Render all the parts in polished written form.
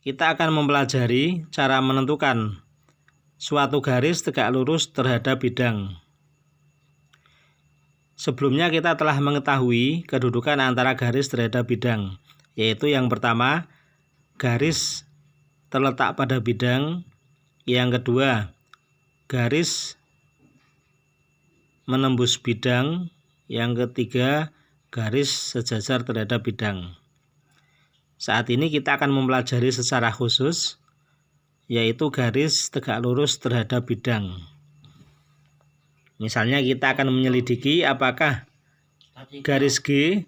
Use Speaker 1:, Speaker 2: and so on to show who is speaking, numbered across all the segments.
Speaker 1: kita akan mempelajari cara menentukan suatu garis tegak lurus terhadap bidang. Sebelumnya kita telah mengetahui kedudukan antara garis terhadap bidang, yaitu yang pertama, garis terletak pada bidang, yang kedua, garis menembus bidang, yang ketiga, garis sejajar terhadap bidang. Saat ini kita akan mempelajari secara khusus, yaitu garis tegak lurus terhadap bidang. Misalnya kita akan menyelidiki apakah garis G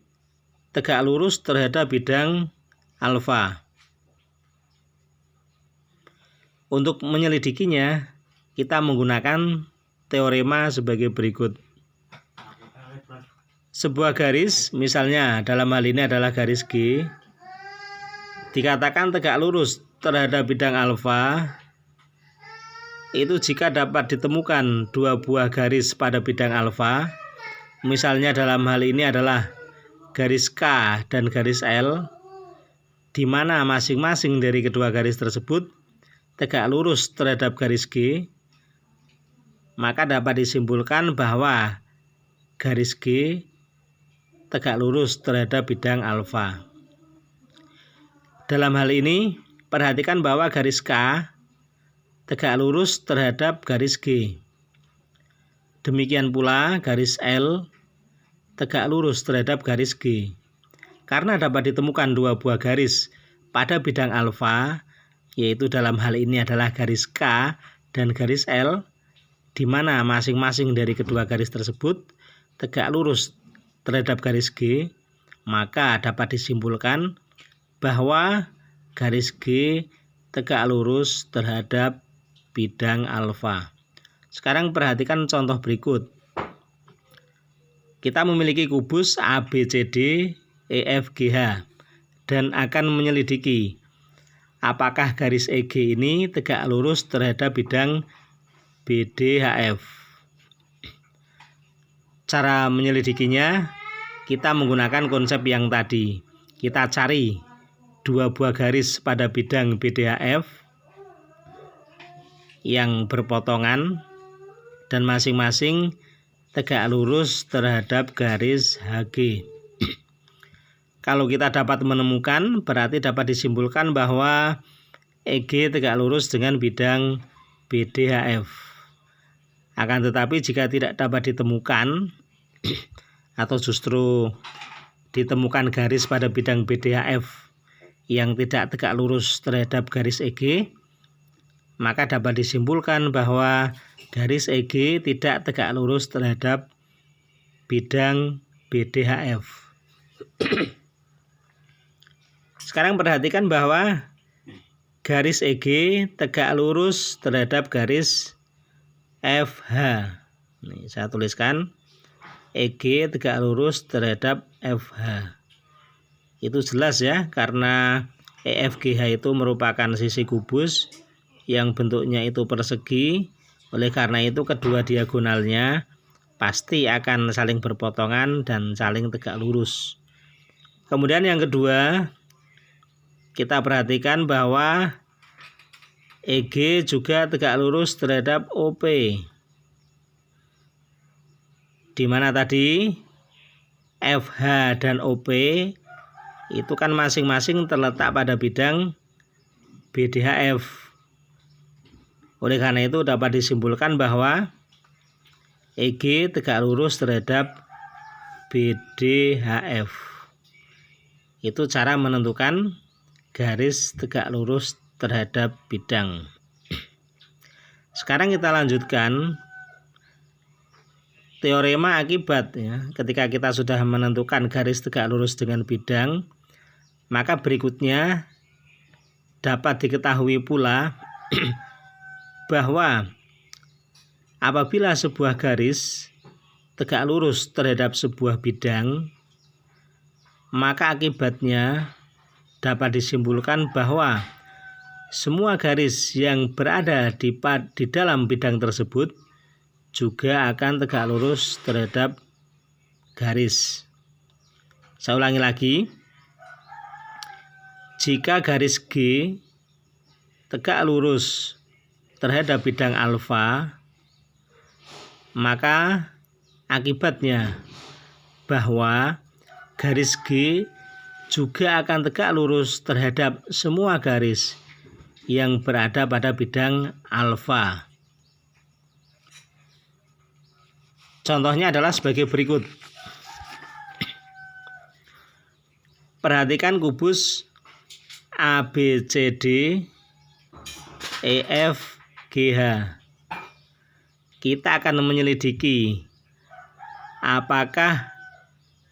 Speaker 1: tegak lurus terhadap bidang alfa. Untuk menyelidikinya, kita menggunakan teorema sebagai berikut. Sebuah garis, misalnya dalam hal ini adalah garis G, dikatakan tegak lurus terhadap bidang alfa itu jika dapat ditemukan dua buah garis pada bidang alfa, misalnya dalam hal ini adalah garis K dan garis L, di mana masing-masing dari kedua garis tersebut tegak lurus terhadap garis G, maka dapat disimpulkan bahwa garis G tegak lurus terhadap bidang alfa. Dalam hal ini, perhatikan bahwa garis K tegak lurus terhadap garis G. Demikian pula garis L tegak lurus terhadap garis G. Karena dapat ditemukan dua buah garis pada bidang alfa, yaitu dalam hal ini adalah garis K dan garis L, di mana masing-masing dari kedua garis tersebut tegak lurus terhadap garis G, maka dapat disimpulkan bahwa garis G tegak lurus terhadap bidang alfa. Sekarang perhatikan contoh berikut. Kita memiliki kubus ABCD EFGH dan akan menyelidiki apakah garis EG ini tegak lurus terhadap bidang BDHF. Cara menyelidikinya, kita menggunakan konsep yang tadi. Kita cari dua buah garis pada bidang BDHF yang berpotongan dan masing-masing tegak lurus terhadap garis HG. Kalau kita dapat menemukan, berarti dapat disimpulkan bahwa EG tegak lurus dengan bidang BDHF. Akan tetapi jika tidak dapat ditemukan atau justru ditemukan garis pada bidang BDHF yang tidak tegak lurus terhadap garis EG, maka dapat disimpulkan bahwa garis EG tidak tegak lurus terhadap bidang BDHF. Sekarang perhatikan bahwa garis EG tegak lurus terhadap garis FH. Nih, saya tuliskan EG tegak lurus terhadap FH. Itu jelas ya, karena EFGH itu merupakan sisi kubus yang bentuknya itu persegi. Oleh karena itu kedua diagonalnya pasti akan saling berpotongan dan saling tegak lurus. Kemudian yang kedua, kita perhatikan bahwa EG juga tegak lurus terhadap OP. Di mana tadi FH dan OP itu kan masing-masing terletak pada bidang BDHF. Oleh karena itu dapat disimpulkan bahwa EG tegak lurus terhadap BDHF. Itu cara menentukan garis tegak lurus terhadap bidang. Sekarang kita lanjutkan teorema akibat ya. Ketika kita sudah menentukan garis tegak lurus dengan bidang, maka berikutnya dapat diketahui pula bahwa apabila sebuah garis tegak lurus terhadap sebuah bidang, maka akibatnya dapat disimpulkan bahwa semua garis yang berada di dalam bidang tersebut juga akan tegak lurus terhadap garis. Saya ulangi lagi. Jika garis G tegak lurus terhadap bidang alfa, maka akibatnya bahwa garis G juga akan tegak lurus terhadap semua garis yang berada pada bidang alfa. Contohnya adalah sebagai berikut. Perhatikan kubus ABCD EFGH. Kita akan menyelidiki apakah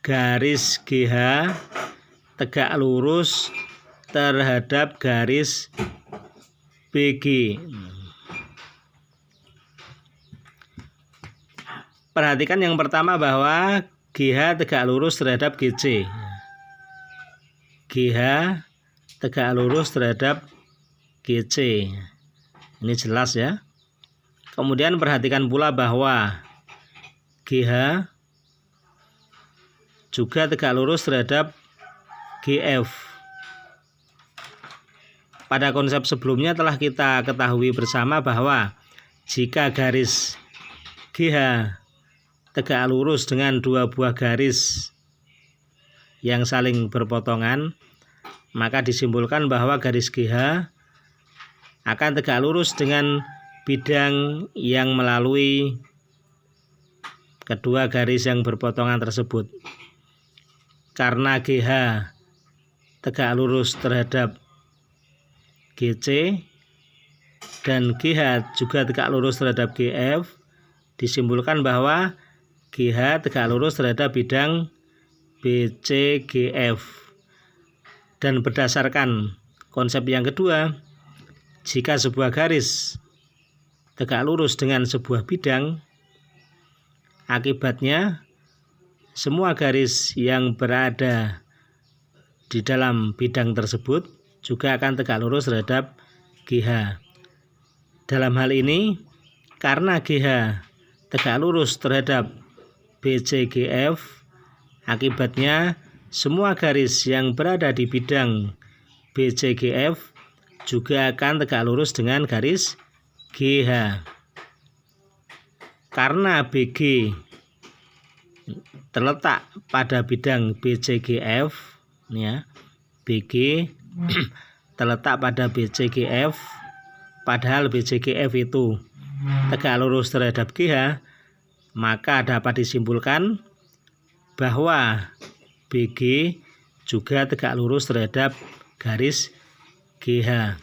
Speaker 1: garis GH tegak lurus terhadap garis BG. Perhatikan yang pertama bahwa GH tegak lurus terhadap GC. GH tegak lurus terhadap GC. Ini jelas ya. Kemudian perhatikan pula bahwa GH juga tegak lurus terhadap GF. Pada konsep sebelumnya telah kita ketahui bersama bahwa jika garis GH tegak lurus dengan dua buah garis yang saling berpotongan, maka disimpulkan bahwa garis GH akan tegak lurus dengan bidang yang melalui kedua garis yang berpotongan tersebut. Karena GH tegak lurus terhadap GC dan GH juga tegak lurus terhadap GF, disimpulkan bahwa GH tegak lurus terhadap bidang BCGF. Dan berdasarkan konsep yang kedua, jika sebuah garis tegak lurus dengan sebuah bidang, akibatnya semua garis yang berada di dalam bidang tersebut juga akan tegak lurus terhadap GH. Dalam hal ini, karena GH tegak lurus terhadap BCGF, akibatnya semua garis yang berada di bidang BCGF juga akan tegak lurus dengan garis GH. Karena BG terletak pada bidang BCGF, ya, BG terletak pada BCGF, padahal BCGF itu tegak lurus terhadap GH, maka dapat disimpulkan bahwa BG juga tegak lurus terhadap garis GH.